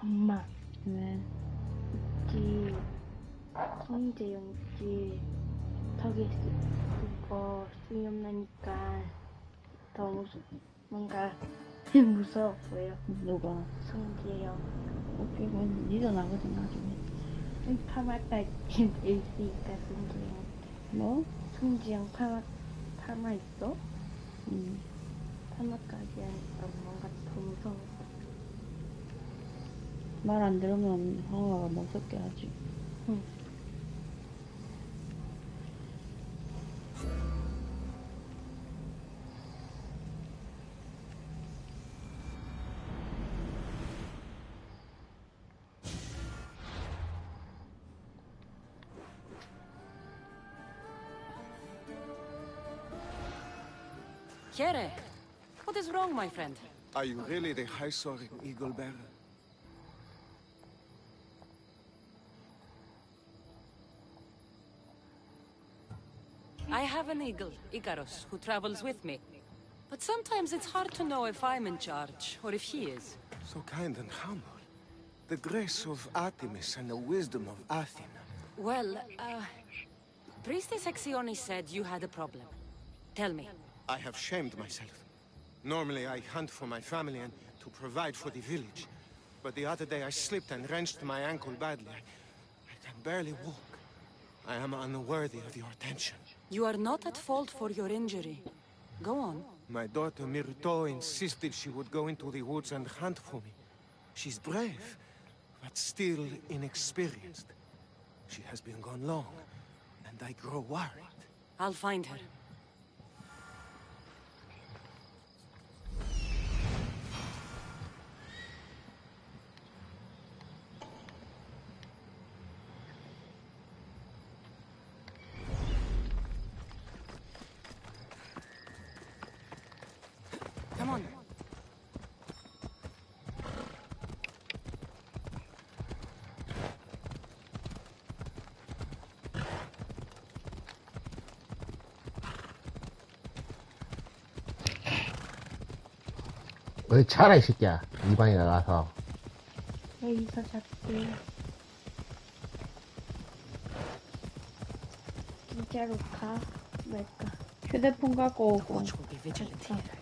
엄마, 왜? 있지. 성재형 있지. 턱에 그거 수염 나니까 더 뭔가 무서워 보여. 누가? 성재형. 오케이, 그건 니도 나거든, 나중에. 파마까지 될 수 있다, 성재형. 뭐? 성재형 파마 있어? 응. 파마까지 하니까 뭔가 더 무서워. 말 안 들으면 형아가 무섭게 하지. 응. Kjere, what is wrong, my friend? Are you really the high-soaring eagle bearer? I have an eagle, Icarus, who travels with me. But sometimes it's hard to know if I'm in charge, or if he is. So kind and humble. The grace of Artemis and the wisdom of Athena. Well, Priestess Exione said you had a problem. Tell me. I have shamed myself. Normally I hunt for my family and to provide for the village. But the other day I slipped and wrenched my ankle badly. I can barely walk. I am unworthy of your attention. You are not at fault for your injury. Go on. My daughter Myrto insisted she would go into the woods and hunt for me. She's brave, but still inexperienced. She has been gone long, and I grow worried. I'll find her. Come on. 왜 차라 이 새끼야. 이 방에 나가서. 여기서 잡지. 진짜로 가? 말까? 휴대폰 갖고 오고. Watch will be vigilant here.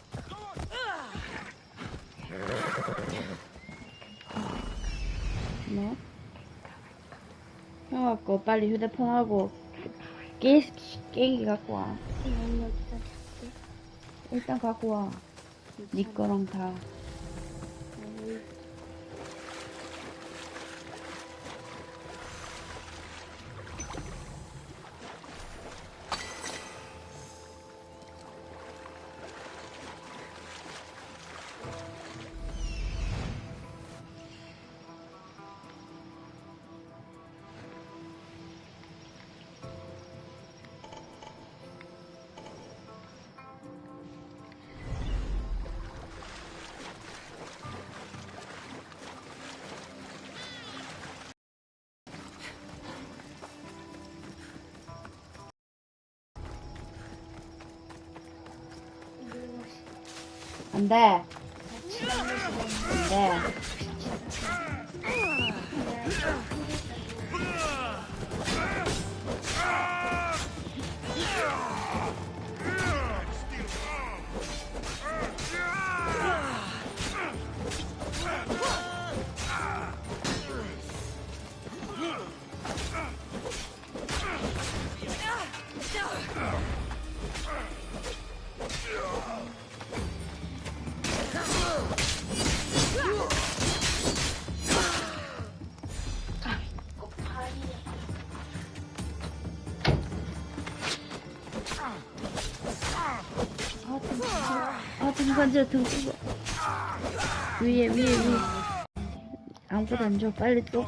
뭐? 형아 거 빨리 휴대폰하고 게임기 갖고 와. 난 여기서 잡지. 일단 갖고 와. 니 거랑 다. 안 돼. 안 돼. 등 건져, 등 끄고. 위에. 아무것도 안 줘. 빨리 또.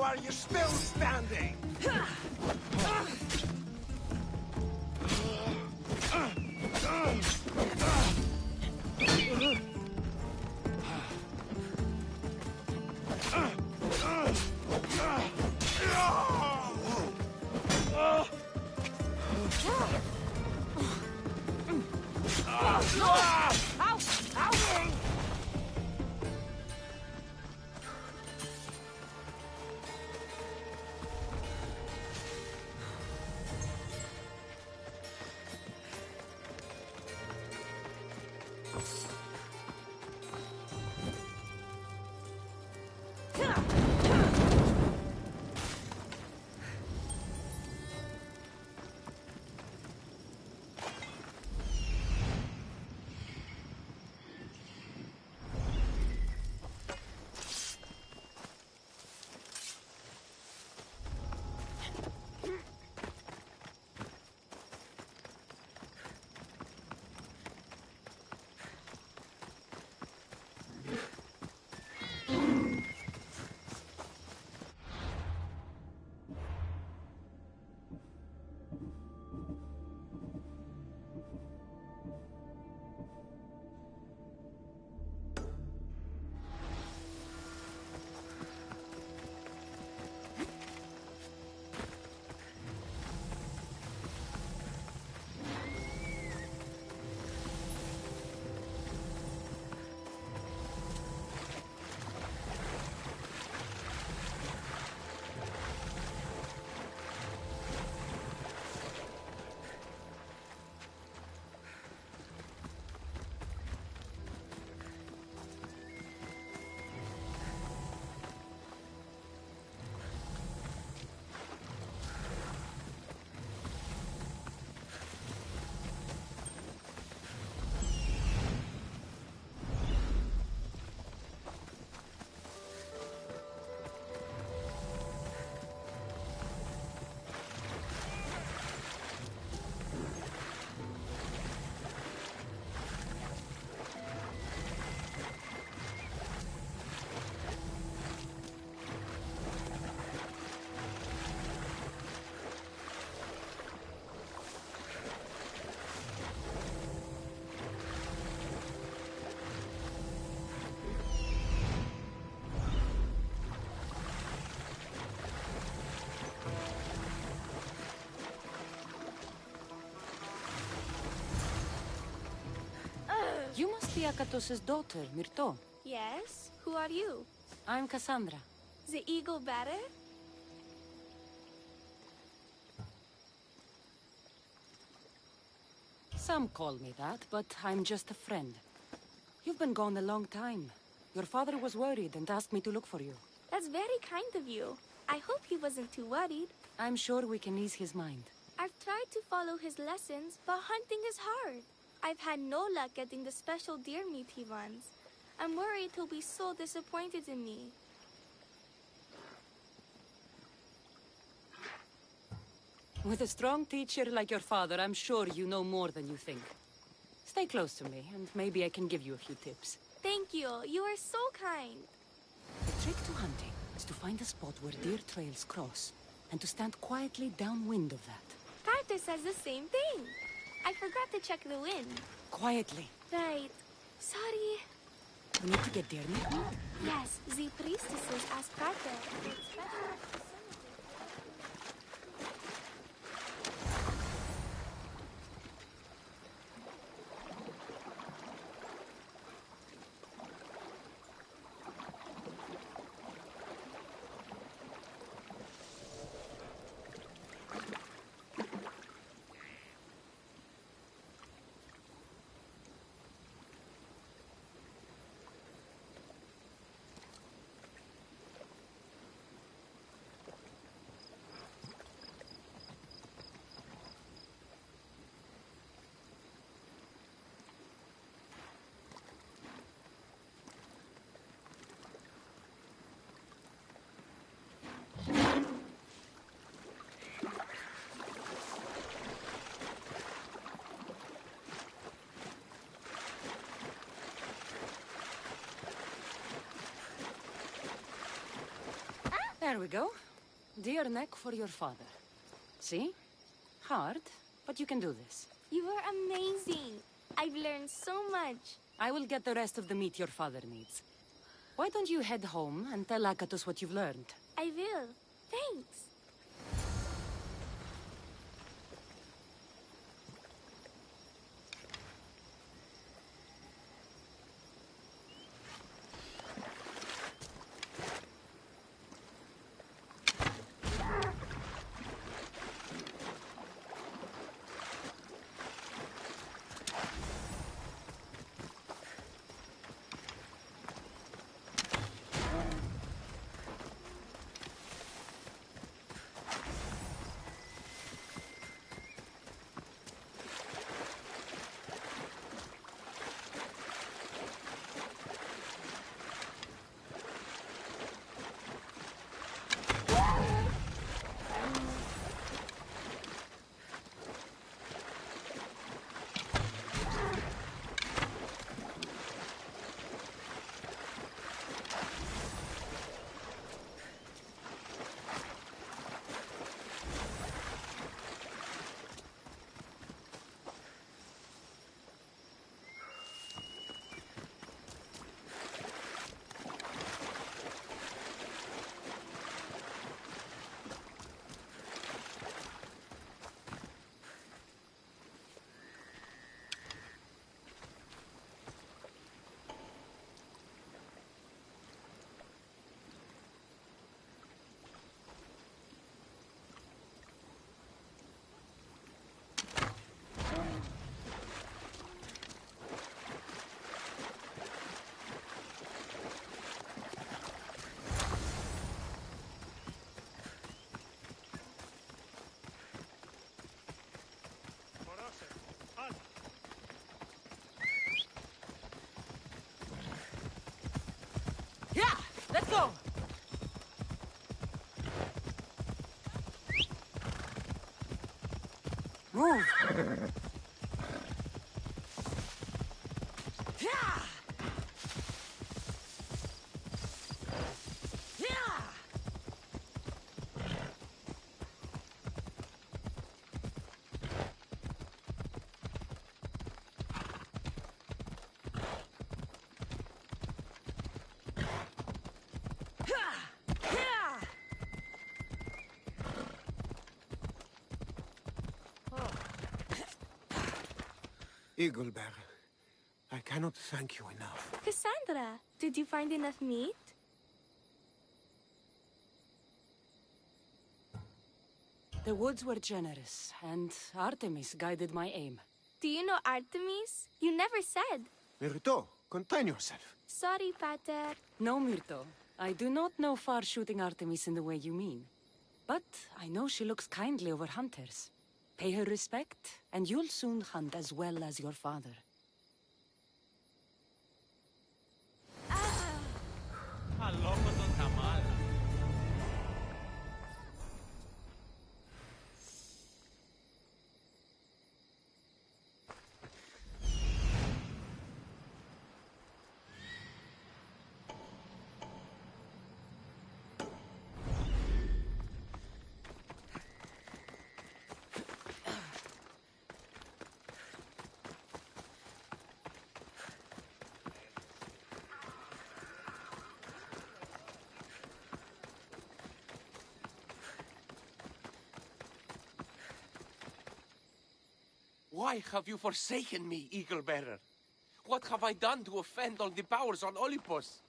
are you still standing? You must be Akatos's daughter, Myrto. Yes? Who are you? I'm Cassandra. The eagle bearer? Some call me that, but I'm just a friend. You've been gone a long time. Your father was worried and asked me to look for you. That's very kind of you. I hope he wasn't too worried. I'm sure we can ease his mind. I've tried to follow his lessons, but hunting is hard. I've had no luck getting the special deer meat he wants. I'm worried he'll be so disappointed in me. With a strong teacher like your father, I'm sure you know more than you think. Stay close to me, and maybe I can give you a few tips. Thank you. You are so kind. The trick to hunting is to find a spot where deer trails cross, and to stand quietly downwind of that. Carter says the same thing. I forgot to check the wind. Quietly. Right. Sorry. We need to get deer meat. Yes, the priestesses asked Carter. There we go. Dear neck for your father. See? Hard, but you can do this. You are amazing. I've learned so much. I will get the rest of the meat your father needs. Why don't you head home and tell Akatos what you've learned? I will. Thanks. Yeah! Let's go! Move! Yeah! Yeah! Eagle Bearer, I cannot thank you enough. Cassandra, did you find enough meat? The woods were generous, and Artemis guided my aim. Do you know Artemis? You never said. Myrto, contain yourself. Sorry, Pater. No, Myrto. I do not know far-shooting Artemis in the way you mean. But I know she looks kindly over hunters. Pay her respect, and you'll soon hunt as well as your father. Why have you forsaken me, Eagle Bearer? What have I done to offend all the powers on Olympus?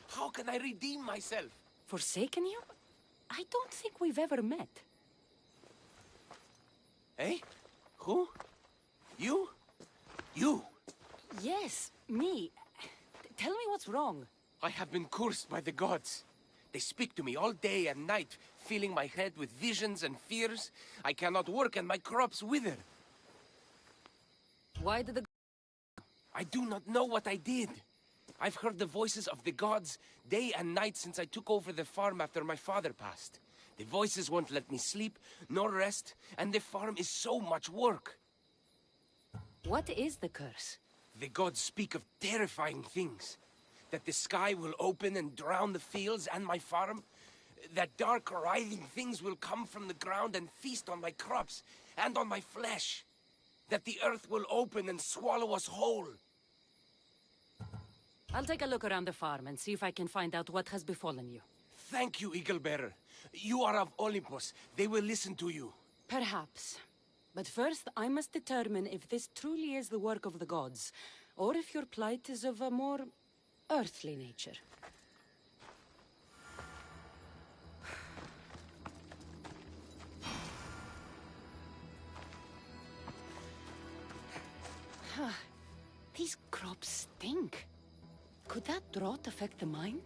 How can I redeem myself? Forsaken you? I don't think we've ever met. Eh? Who? You? You? Yes, me. Tell me what's wrong. I have been cursed by the gods. They speak to me all day and night, filling my head with visions and fears. I cannot work and my crops wither. Why did the... I do not know what I did. I've heard the voices of the gods day and night since I took over the farm after my father passed. The voices won't let me sleep, nor rest, and the farm is so much work. What is the curse? The gods speak of terrifying things. That the sky will open and drown the fields and my farm. That dark, writhing things will come from the ground and feast on my crops and on my flesh. That the earth will open and swallow us whole. I'll take a look around the farm and see if I can find out what has befallen you. Thank you, Eagle Bearer. You are of Olympus. They will listen to you. Perhaps. But first, I must determine if this truly is the work of the gods, or if your plight is of a more earthly nature. These crops stink. Could that drought affect the mind?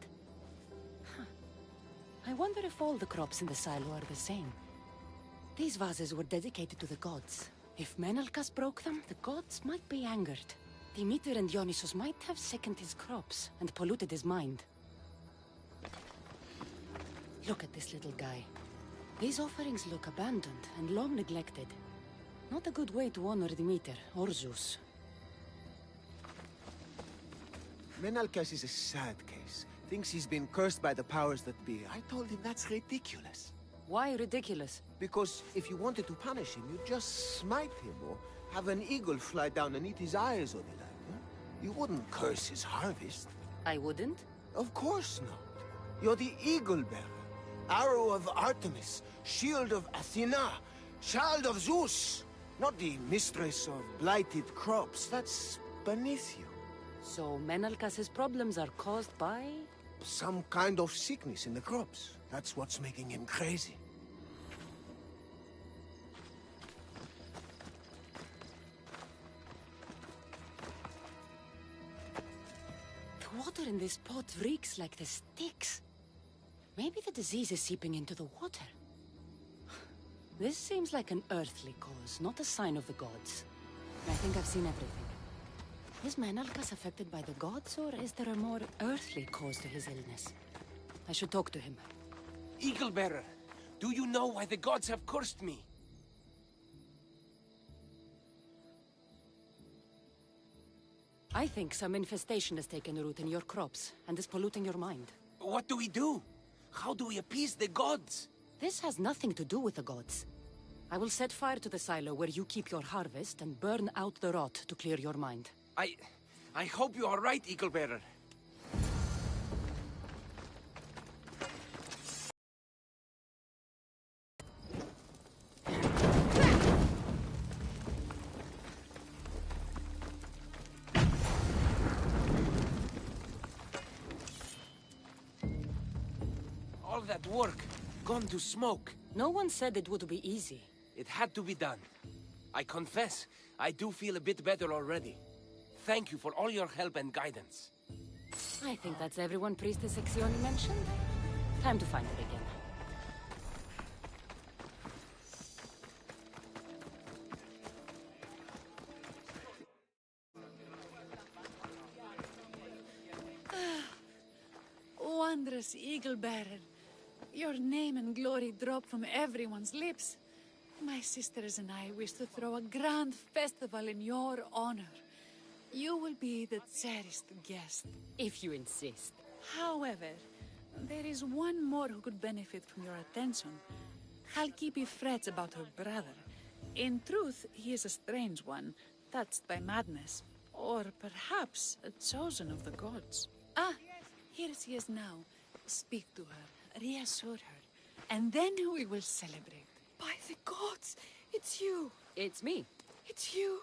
I wonder if all the crops in the silo are the same. These vases were dedicated to the gods. If Menalcas broke them, the gods might be angered. Demeter and Dionysus might have sickened his crops and polluted his mind. Look at this little guy. These offerings look abandoned and long neglected. Not a good way to honor Demeter or Zeus. Menalcas is a sad case. Thinks he's been cursed by the powers that be. I told him that's ridiculous. Why ridiculous? Because if you wanted to punish him, you'd just smite him or have an eagle fly down and eat his eyes or the like. Huh? You wouldn't curse his harvest. I wouldn't? Of course not. You're the eagle bearer. Arrow of Artemis, shield of Athena, child of Zeus. Not the mistress of blighted crops. That's beneath you. So Menalcas' problems are caused by... Some kind of sickness in the crops. That's what's making him crazy. The water in this pot reeks like the Styx. Maybe the disease is seeping into the water. This seems like an earthly cause, not a sign of the gods. I think I've seen everything. Is Menalcas affected by the gods, or is there a more earthly cause to his illness? I should talk to him. Eagle Bearer, do you know why the gods have cursed me? I think some infestation has taken root in your crops, and is polluting your mind. What do we do? How do we appease the gods? This has nothing to do with the gods. I will set fire to the silo where you keep your harvest, and burn out the rot to clear your mind. I hope you are right, Eagle Bearer. All that work, gone to smoke. No one said it would be easy. It had to be done. I confess, I do feel a bit better already. Thank you for all your help and guidance. I think that's everyone Priestess Exioni mentioned. Time to find her again. Wondrous Eagle Bearer. Your name and glory drop from everyone's lips. My sisters and I wish to throw a grand festival in your honor. You will be the cherished guest. If you insist. However, there is one more who could benefit from your attention. Halkipi frets about her brother. In truth, he is a strange one, touched by madness. Or perhaps a chosen of the gods. Ah, here she is now. Speak to her, reassure her, and then we will celebrate. By the gods, it's you. It's me. It's you.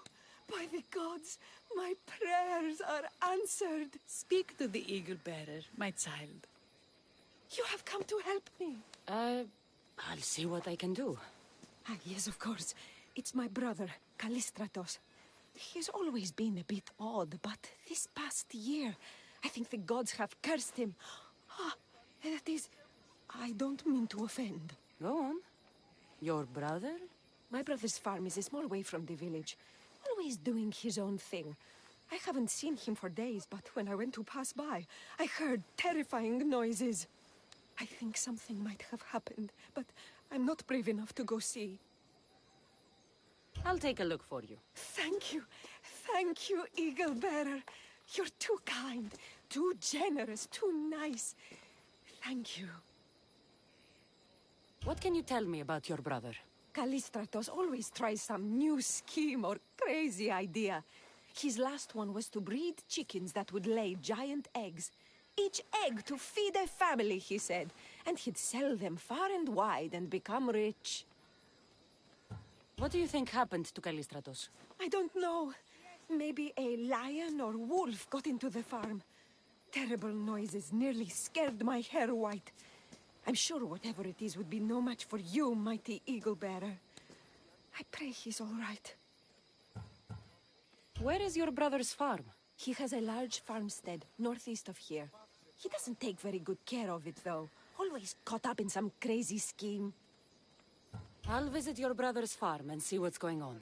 By the gods, my prayers are answered. Speak to the Eagle Bearer, my child. You have come to help me. I'll see what I can do. Ah, yes, of course. It's my brother, Callistratos. He's always been a bit odd, but this past year, I think the gods have cursed him. Ah, that is... I don't mean to offend. Go on. Your brother? My brother's farm is a small way from the village. Always doing his own thing. I haven't seen him for days, but when I went to pass by, I heard terrifying noises. I think something might have happened, but I'm not brave enough to go see. I'll take a look for you. Thank you. Thank you, Eagle Bearer. You're too kind, too generous, too nice. Thank you. What can you tell me about your brother? Callistratos always tries some new scheme or crazy idea. His last one was to breed chickens that would lay giant eggs. Each egg to feed a family, he said. And he'd sell them far and wide and become rich. What do you think happened to Callistratos? I don't know. Maybe a lion or wolf got into the farm. Terrible noises nearly scared my hair white. I'm sure whatever it is would be no match for you, mighty eagle bearer. I pray he's all right. Where is your brother's farm? He has a large farmstead northeast of here. He doesn't take very good care of it, though. Always caught up in some crazy scheme. I'll visit your brother's farm and see what's going on.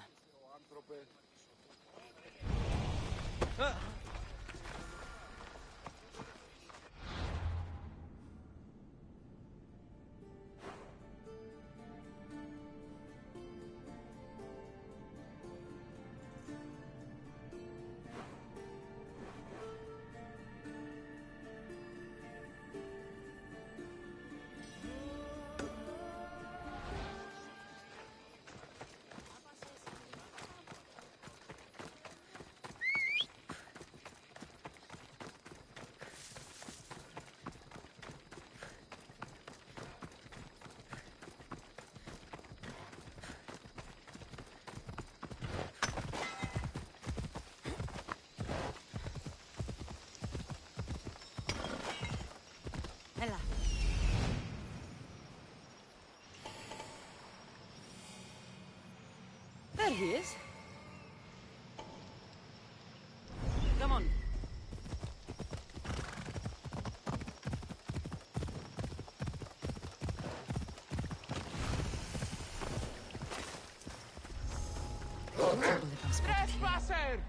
Ella. There he is. Come on. Trespasser!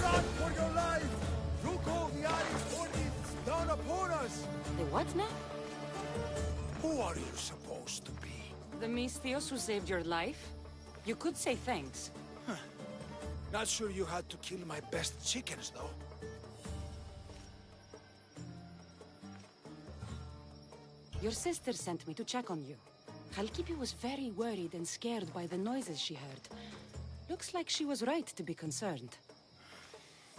Run for your life! Look all the Irish hornets down upon us! The what now? Who are you supposed to be? The Misthios who saved your life? You could say thanks. Not sure you had to kill my best chickens, though. Your sister sent me to check on you. Halkipi was very worried and scared by the noises she heard. Looks like she was right to be concerned.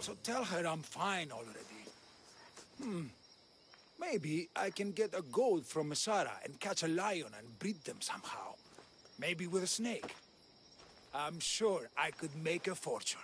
So tell her I'm fine already. Maybe I can get a goat from Masara and catch a lion and breed them somehow. Maybe with a snake. I'm sure I could make a fortune.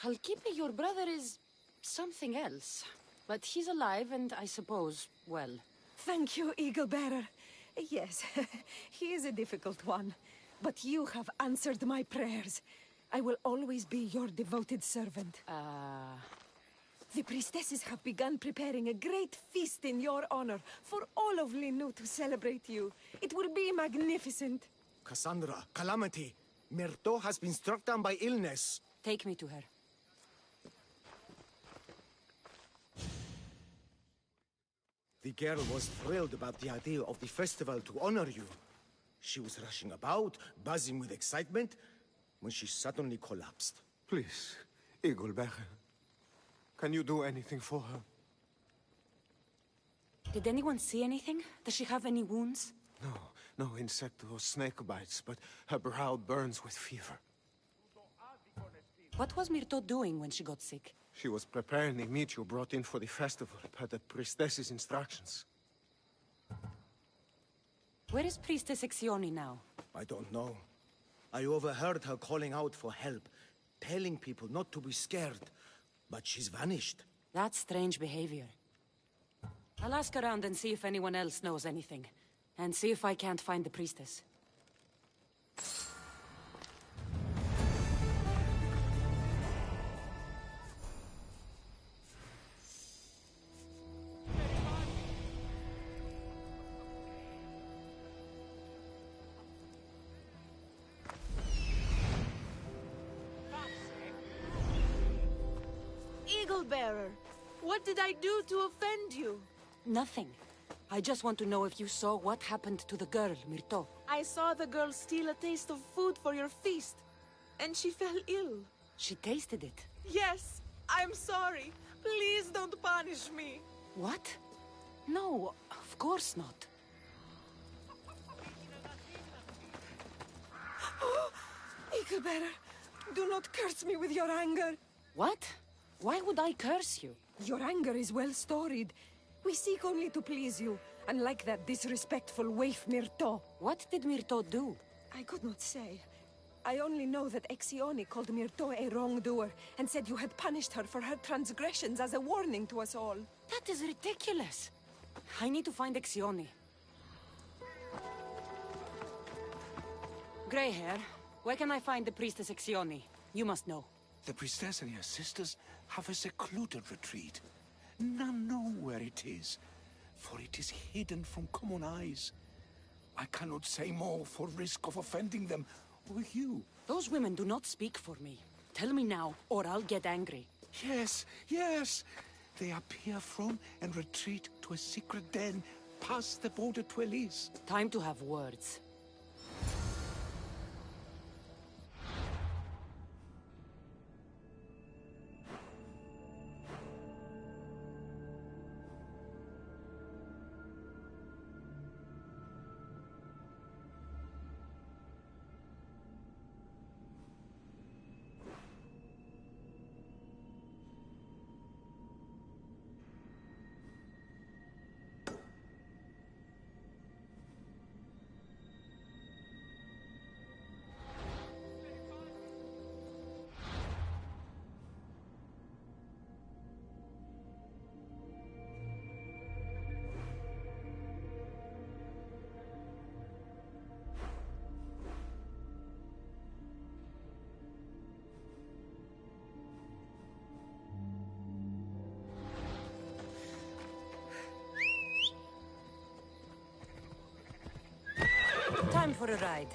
Halkipi, your brother is something else. But he's alive and I suppose, well. Thank you, Eagle Bearer. Yes, he is a difficult one. But you have answered my prayers. I will always be your devoted servant. The priestesses have begun preparing a great feast in your honor for all of Linu to celebrate you. It will be magnificent. Cassandra, Calamity, Myrto has been struck down by illness. Take me to her. The girl was thrilled about the idea of the festival to honor you. She was rushing about, buzzing with excitement, when she suddenly collapsed. Please, Eagle Bearer. Can you do anything for her? Did anyone see anything? Does she have any wounds? No insect or snake bites, but her brow burns with fever. What was Myrto doing when she got sick? She was preparing the meat you brought in for the festival, per the priestess's instructions. Where is Priestess Exioni now? I don't know. I overheard her calling out for help, telling people not to be scared. But she's vanished. That's strange behavior. I'll ask around and see if anyone else knows anything. And see if I can't find the priestess. Eagle Bearer, what did I do to offend you? Nothing. I just want to know if you saw what happened to the girl, Myrto. I saw the girl steal a taste of food for your feast, and she fell ill. She tasted it. Yes, I'm sorry. Please don't punish me. What? No, of course not. Eagle Bearer, do not curse me with your anger. What? Why would I curse you? Your anger is well storied. We seek only to please you, unlike that disrespectful waif Myrto. What did Myrto do? I could not say. I only know that Exioni called Myrto a wrongdoer and said you had punished her for her transgressions as a warning to us all. That is ridiculous. I need to find Exioni. Grey hair, where can I find the priestess Exioni? You must know. The priestess and her sisters have a secluded retreat. None know where it is, for it is hidden from common eyes. I cannot say more for risk of offending them or you. Those women do not speak for me. Tell me now, or I'll get angry. Yes, yes. They appear from and retreat to a secret den past the border to Elise. Time to have words. Time for a ride.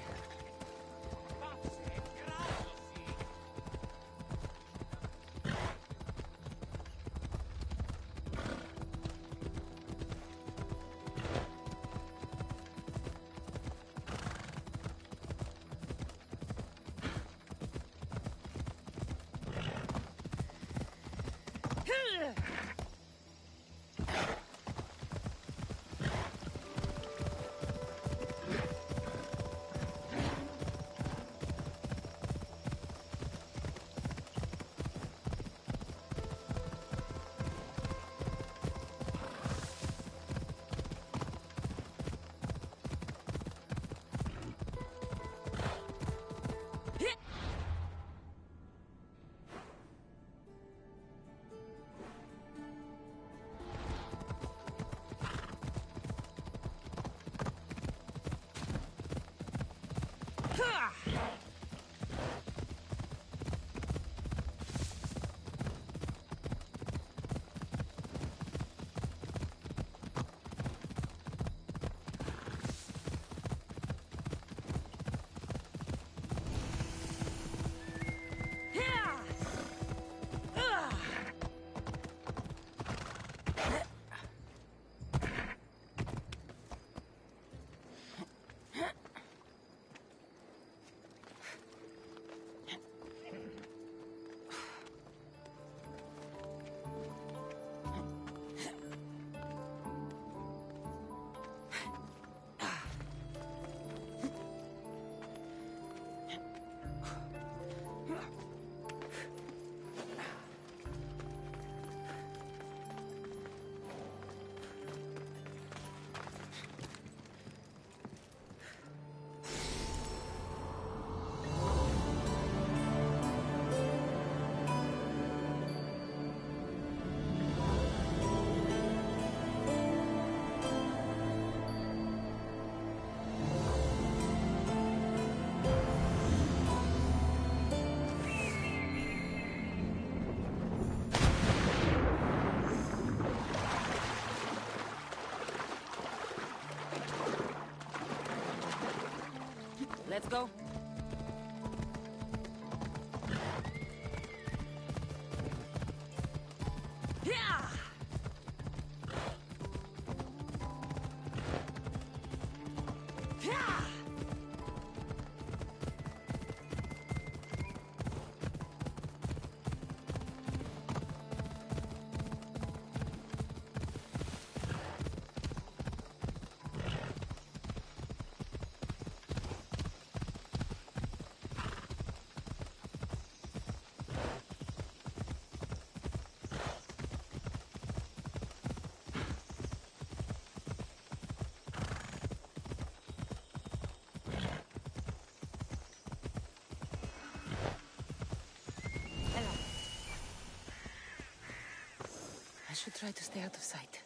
Let's go. I should try to stay out of sight.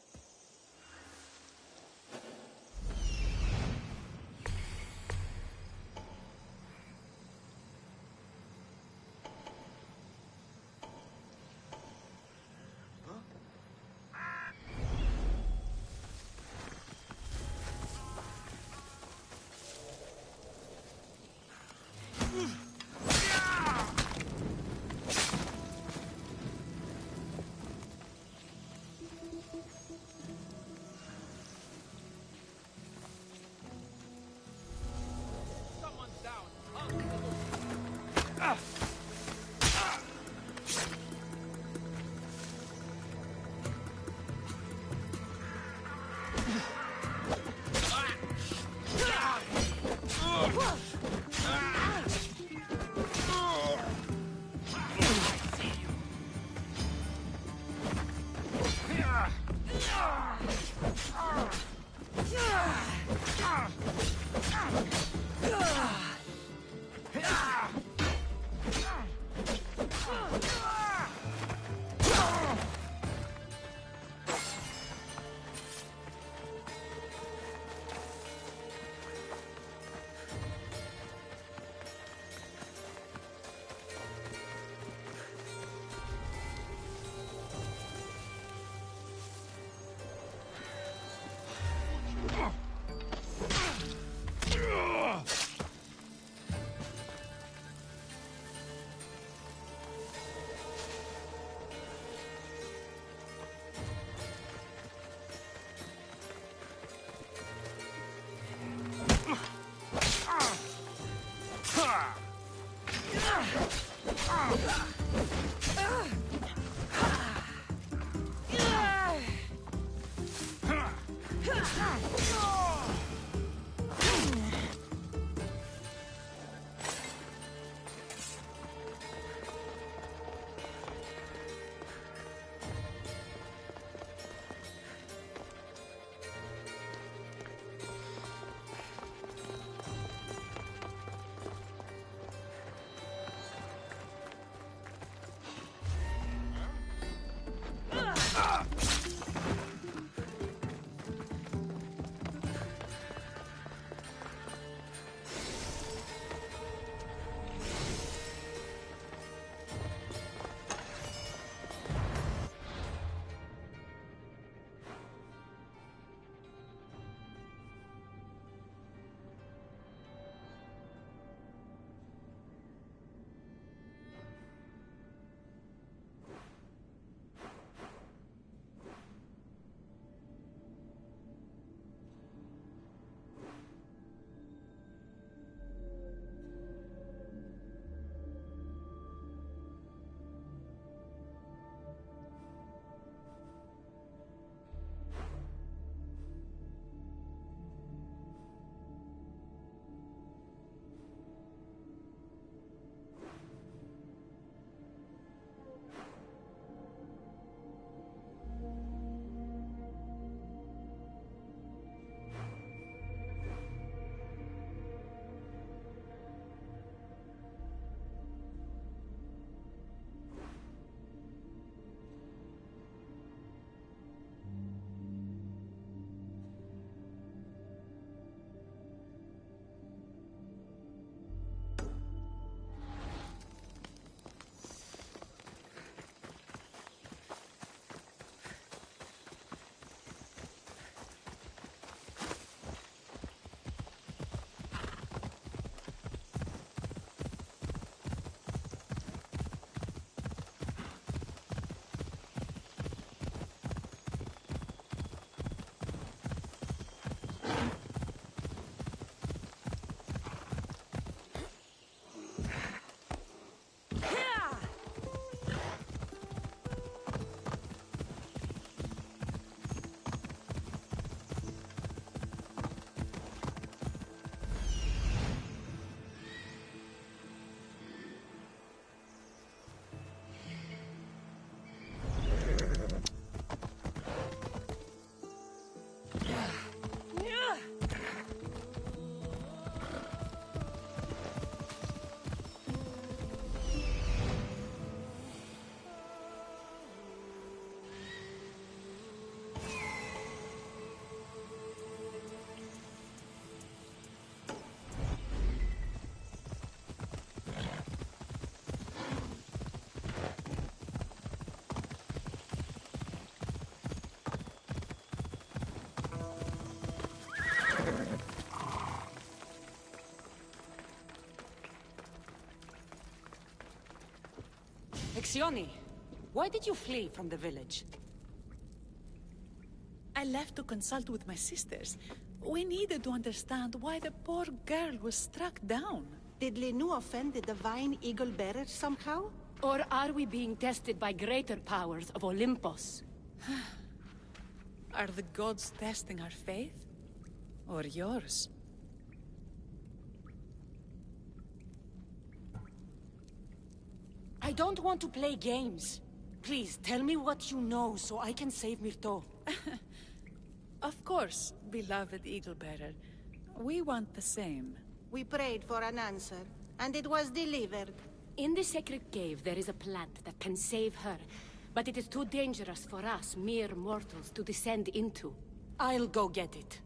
Exioni, why did you flee from the village? I left to consult with my sisters. We needed to understand why the poor girl was struck down. Did Lenu offend the divine eagle bearer somehow? Or are we being tested by greater powers of Olympus? Are the gods testing our faith? Or yours? I don't want to play games. Please, tell me what you know so I can save Myrto. Of course, beloved eagle bearer. We want the same. We prayed for an answer, and it was delivered. In the sacred cave, there is a plant that can save her, but it is too dangerous for us, mere mortals, to descend into. I'll go get it.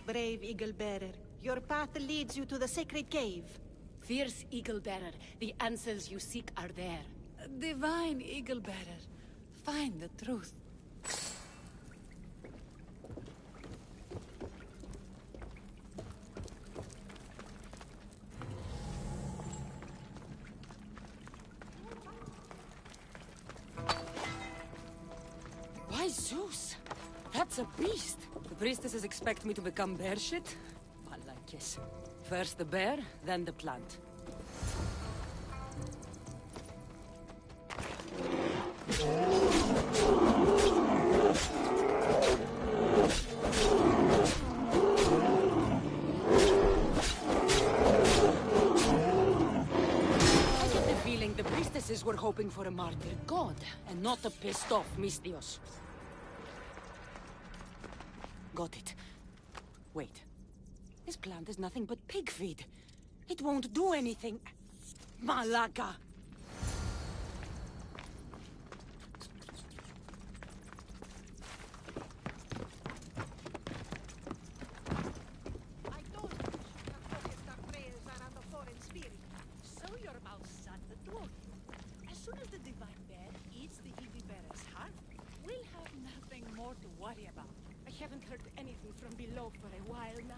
Brave eagle bearer, your path leads you to the sacred cave. Fierce eagle bearer, the answers you seek are there. Divine eagle bearer, find the truth. By Zeus! That's a beast! The priestesses expect me to become bear shit? Malakis. First the bear, then the plant. I get the feeling the priestesses were hoping for a martyr god, and not a pissed-off Mystios. Got it. Wait. This plant is nothing but pig feed. It won't do anything. Malaka! I told you that focused our prayers around the foreign spirit. So your mouth shut, the two of you. As soon as the divine bear eats the eagle bearer's heart, we'll have nothing more to worry about. I haven't heard anything from below for a while now.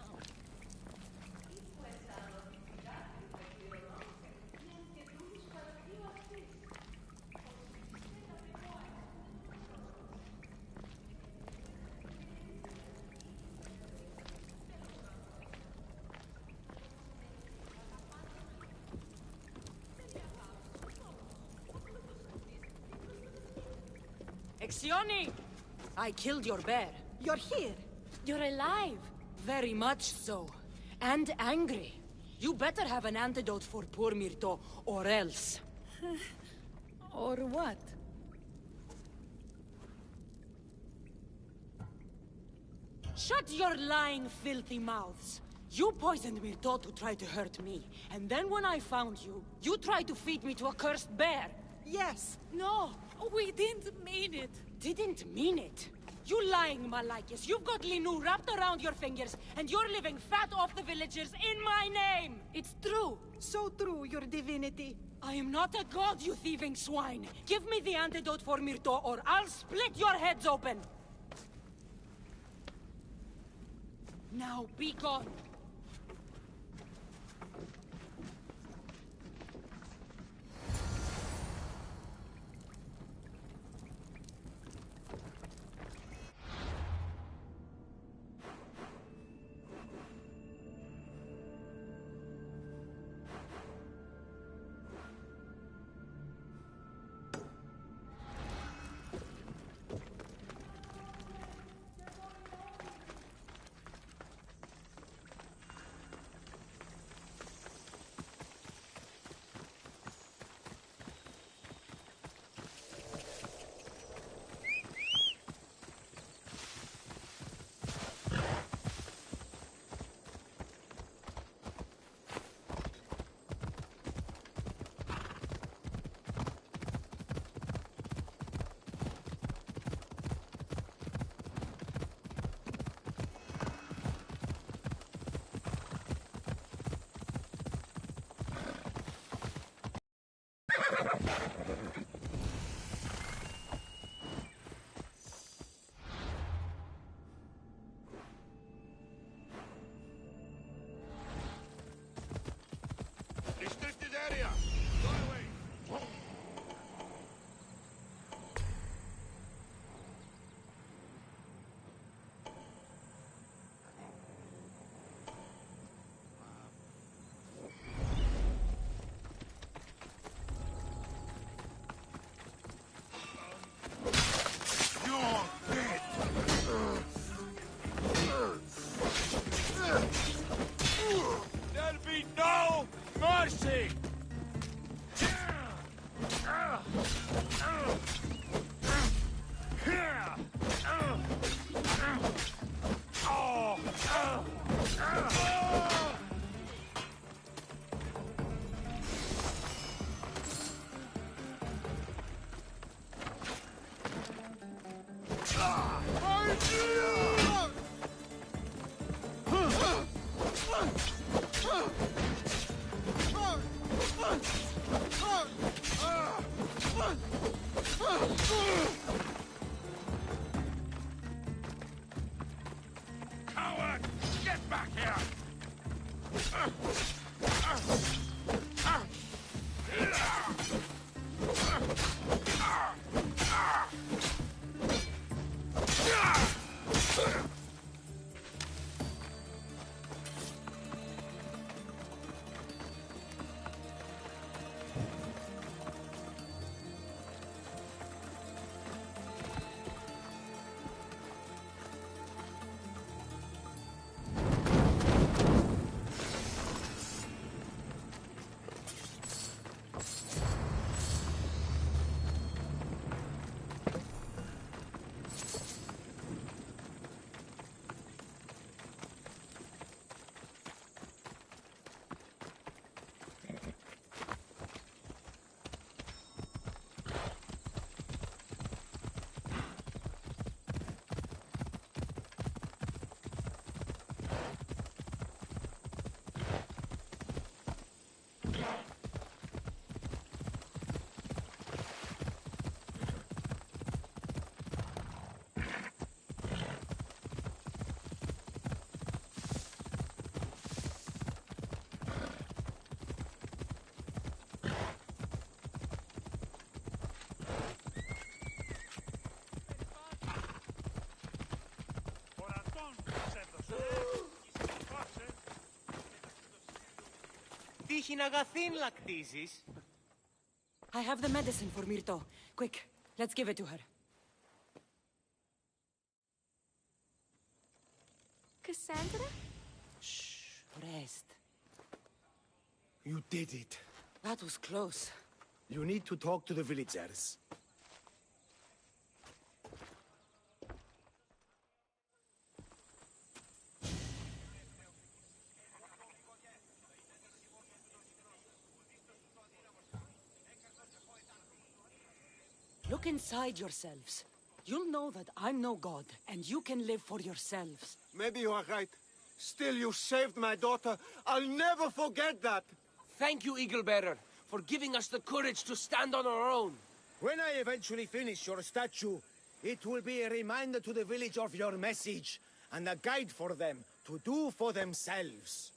Exioni! I killed your bear. You're here. You're alive. Very much so. And angry. You better have an antidote for poor Myrto, or else. Or what? Shut your lying, filthy mouths. You poisoned Myrto to try to hurt me. And then when I found you, you tried to feed me to a cursed bear. Yes. No, we didn't mean it. Didn't mean it. You lying Malakis. You've got Linu wrapped around your fingers, and you're living fat off the villagers in my name! It's true. So true, your divinity. I am not a god, you thieving swine! Give me the antidote for Myrto, or I'll split your heads open! Now, be gone! Restricted area! Go away! You're dead! There'll be no mercy! Coward! Get back here! Τύχην αγαθήν λακτίζεις. I have the medicine for Myrto. Quick, let's give it to her. Cassandra? Shh, rest. You did it. That was close. You need to talk to the villagers. Look inside yourselves. You'll know that I'm no god, and you can live for yourselves. Maybe you are right. Still, you saved my daughter. I'll never forget that. Thank you, Eagle Bearer, for giving us the courage to stand on our own. When I eventually finish your statue, it will be a reminder to the village of your message, and a guide for them to do for themselves.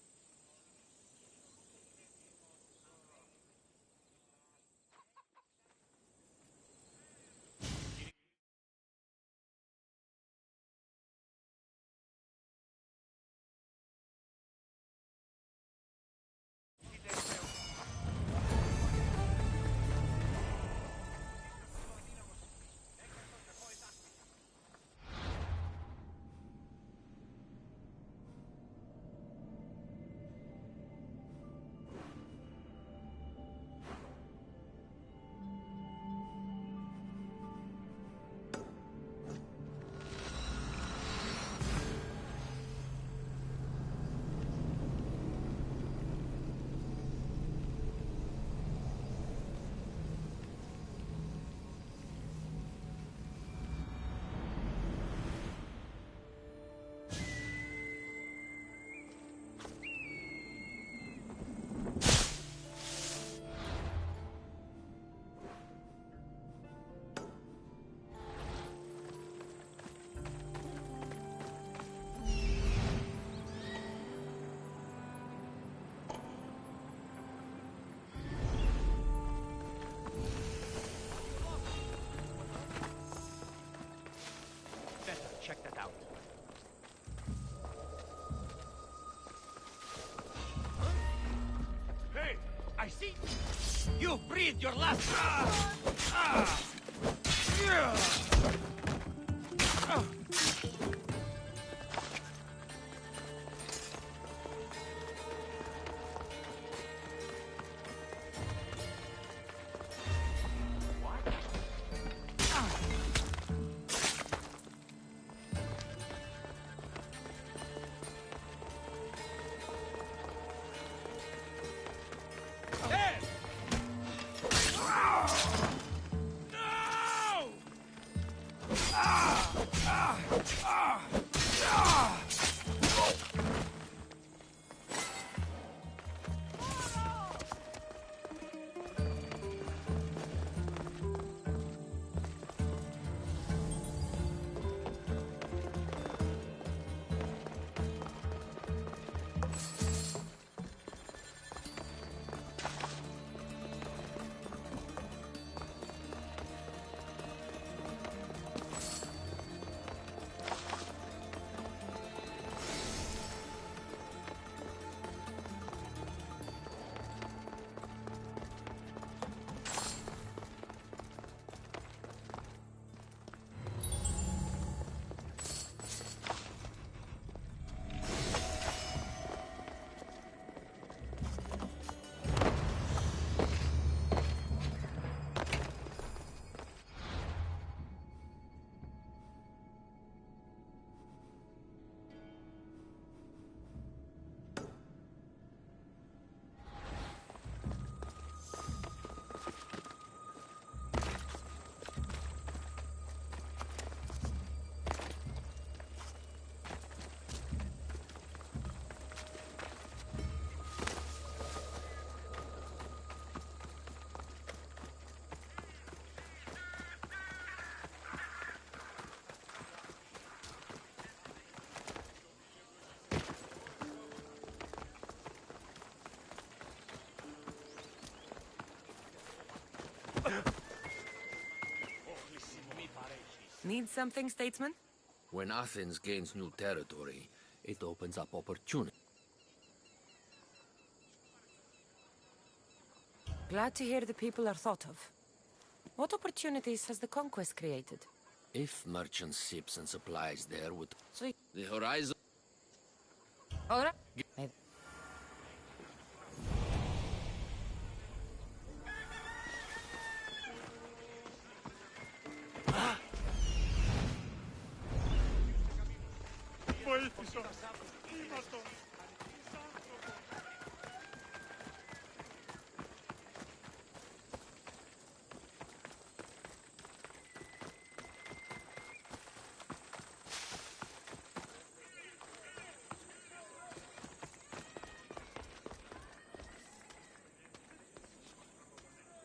I see. You breathed your last. Need something, statesman? When Athens gains new territory, it opens up opportunity. Glad to hear the people are thought of. What opportunities has the conquest created? If merchant ships and supplies there would... So the horizon... All right.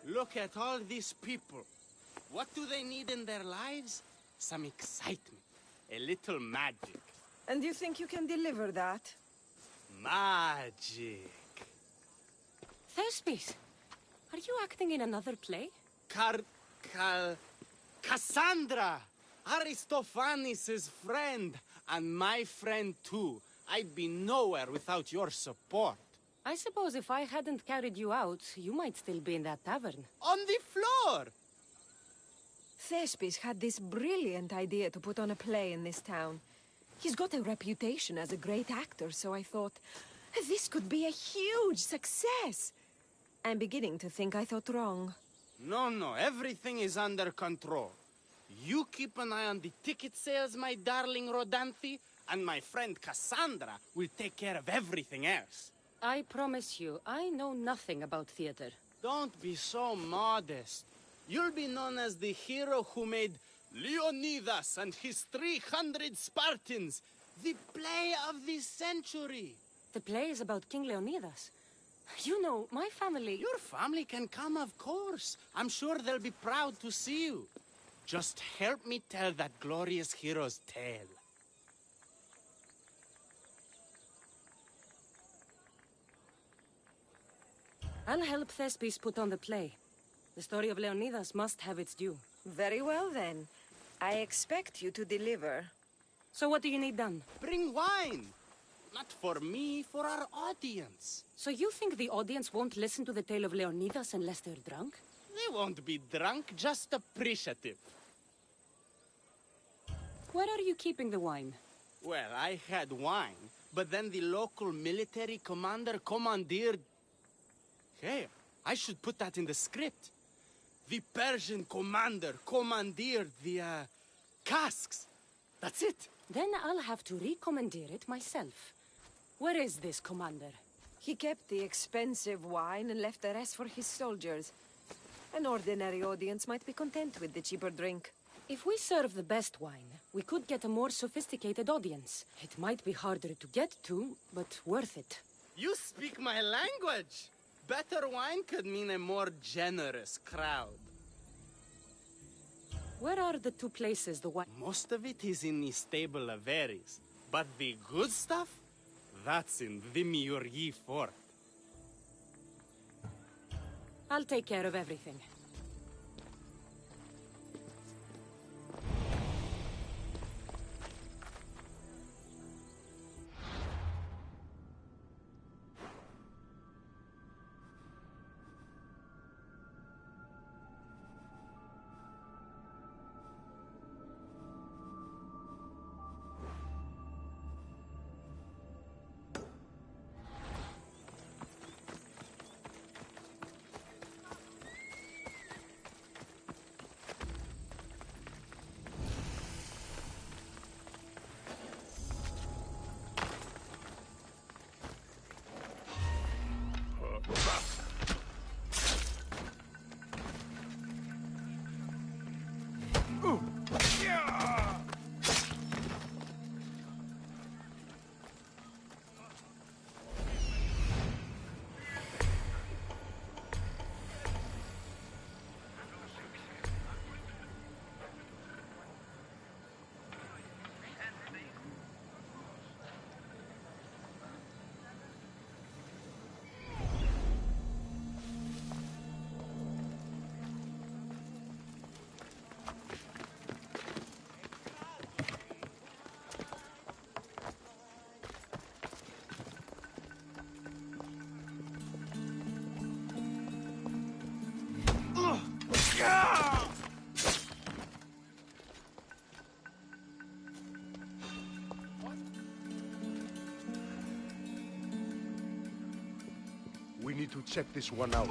Look at all these people. What do they need in their lives? Some excitement. A little magic. And you think you can deliver that? Magic. Thespis, are you acting in another play? Cassandra! Aristophanes' friend, and my friend too. I'd be nowhere without your support. I suppose if I hadn't carried you out, you might still be in that tavern. On the floor! Thespis had this brilliant idea to put on a play in this town. He's got a reputation as a great actor, so I thought, this could be a huge success. I'm beginning to think I thought wrong. No, everything is under control. You keep an eye on the ticket sales, my darling Rodanthe, and my friend Cassandra will take care of everything else. I promise you, I know nothing about theater. Don't be so modest. You'll be known as the hero who made Leonidas and his 300 Spartans, the play of the century. The play is about King Leonidas. You know, my family... Your family can come, of course. I'm sure they'll be proud to see you. Just help me tell that glorious hero's tale. I'll help Thespis put on the play. The story of Leonidas must have its due. Very well, then. I expect you to deliver. So what do you need done? Bring wine! Not for me, for our audience. So you think the audience won't listen to the tale of Leonidas unless they're drunk? They won't be drunk, just appreciative. Where are you keeping the wine? Well, I had wine, but then the local military commander commandeered... Hey, I should put that in the script. The Persian commander commandeered the, casks. That's it. Then I'll have to recommandeer it myself. Where is this commander? He kept the expensive wine and left the rest for his soldiers. An ordinary audience might be content with the cheaper drink. If we serve the best wine, we could get a more sophisticated audience. It might be harder to get to, but worth it. You speak my language. Better wine could mean a more generous crowd. Where are the two places the wine... Most of it is in the stable of Ares. But the good stuff? That's in Vimiurgi Fort. I'll take care of everything. We need to check this one out.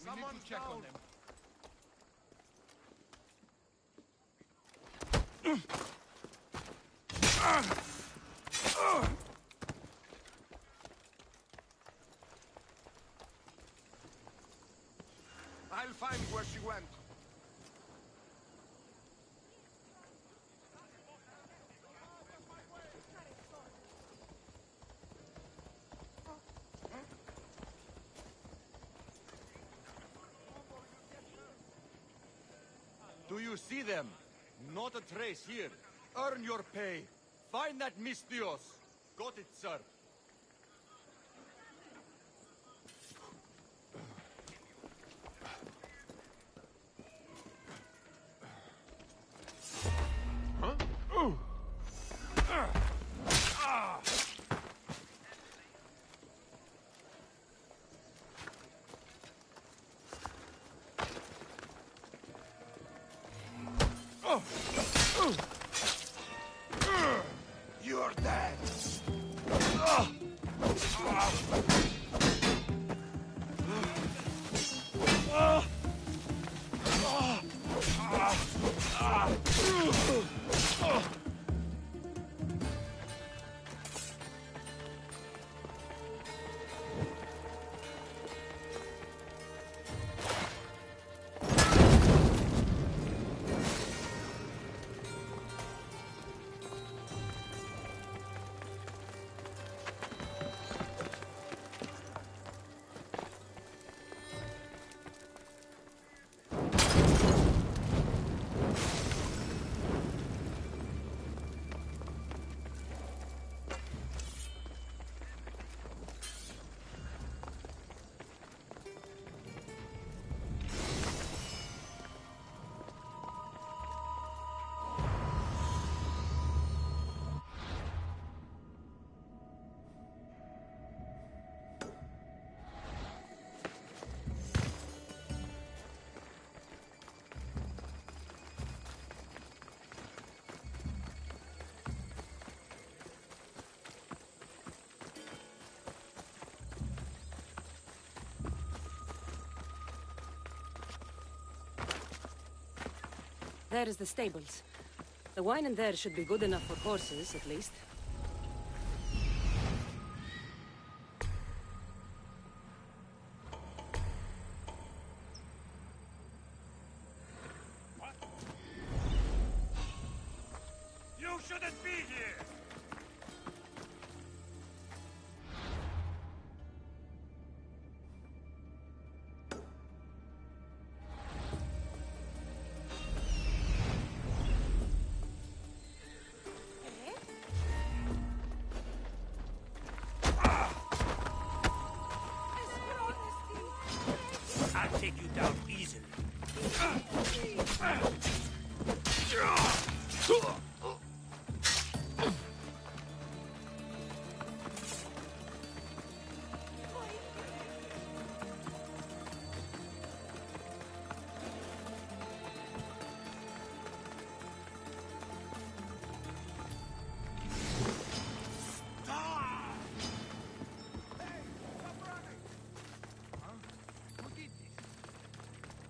Someone check on them. I'll find where she went. Do you see them? Not a trace here. Earn your pay. Find that Mistios. Got it, sir. You're dead. There is the stables. The wine in there should be good enough for horses, at least. You shouldn't be here! I'll take you down easily.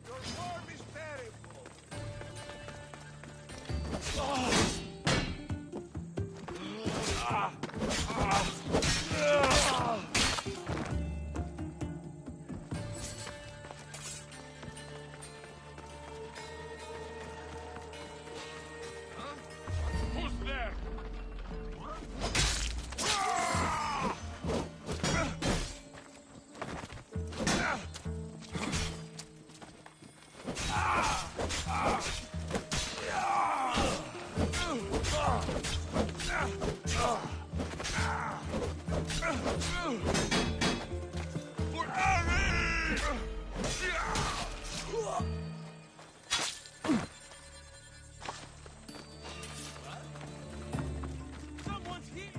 Your form is terrible. Who's there? Someone's here!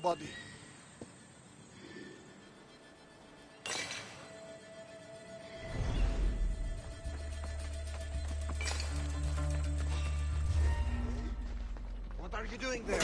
body. What are you doing there?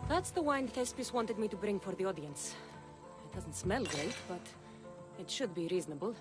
That's the wine Thespis wanted me to bring for the audience. It doesn't smell great, but it should be reasonable.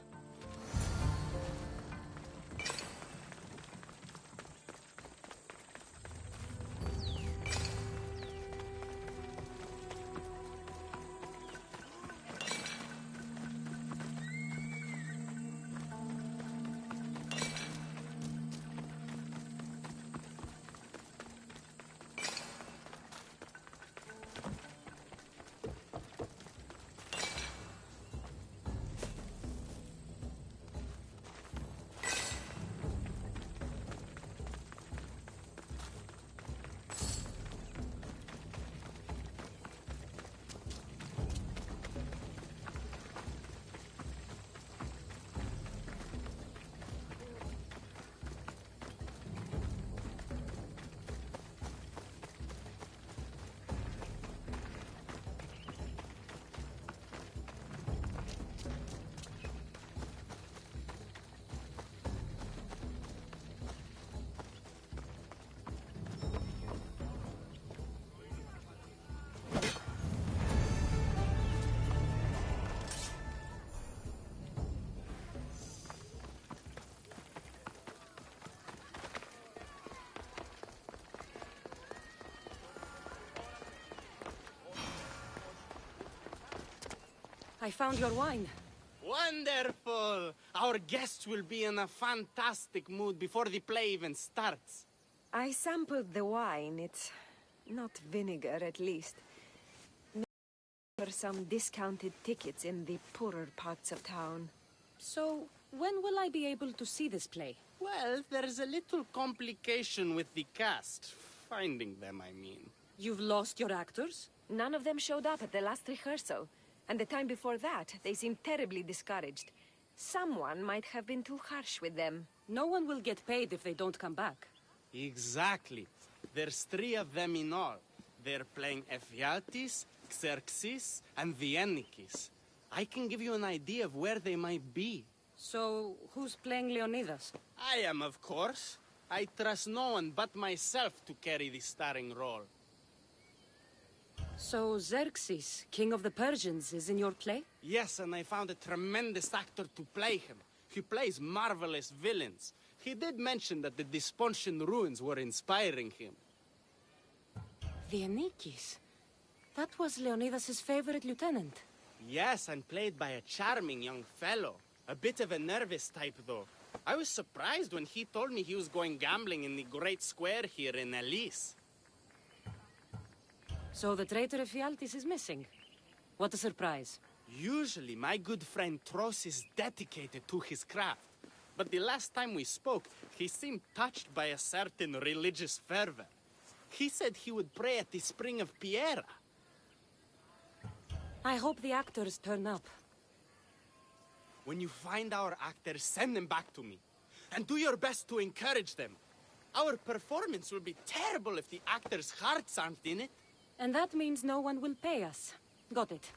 I found your wine. Wonderful! Our guests will be in a fantastic mood before the play even starts. I sampled the wine. It's not vinegar, at least. Maybe for some discounted tickets in the poorer parts of town. So, when will I be able to see this play? Well, there's a little complication with the cast. Finding them, I mean. You've lost your actors? None of them showed up at the last rehearsal. And the time before that, they seemed terribly discouraged. Someone might have been too harsh with them. No one will get paid if they don't come back. Exactly. There's 3 of them in all. They're playing Ephialtes, Xerxes, and the Ennikis. I can give you an idea of where they might be. So, who's playing Leonidas? I am, of course. I trust no one but myself to carry the starring role. So Xerxes, king of the Persians, is in your play? Yes, and I found a tremendous actor to play him. He plays marvelous villains. He did mention that the Despontian ruins were inspiring him. The Ennikis? That was Leonidas' favorite lieutenant. Yes, and played by a charming young fellow. A bit of a nervous type, though. I was surprised when he told me he was going gambling in the Great Square here in Elise. So the traitor Ephialtes is missing. What a surprise. Usually, my good friend Tros is dedicated to his craft. But the last time we spoke, he seemed touched by a certain religious fervor. He said he would pray at the spring of Piera. I hope the actors turn up. When you find our actors, send them back to me. And do your best to encourage them. Our performance will be terrible if the actors' hearts aren't in it. And that means no one will pay us. Got it.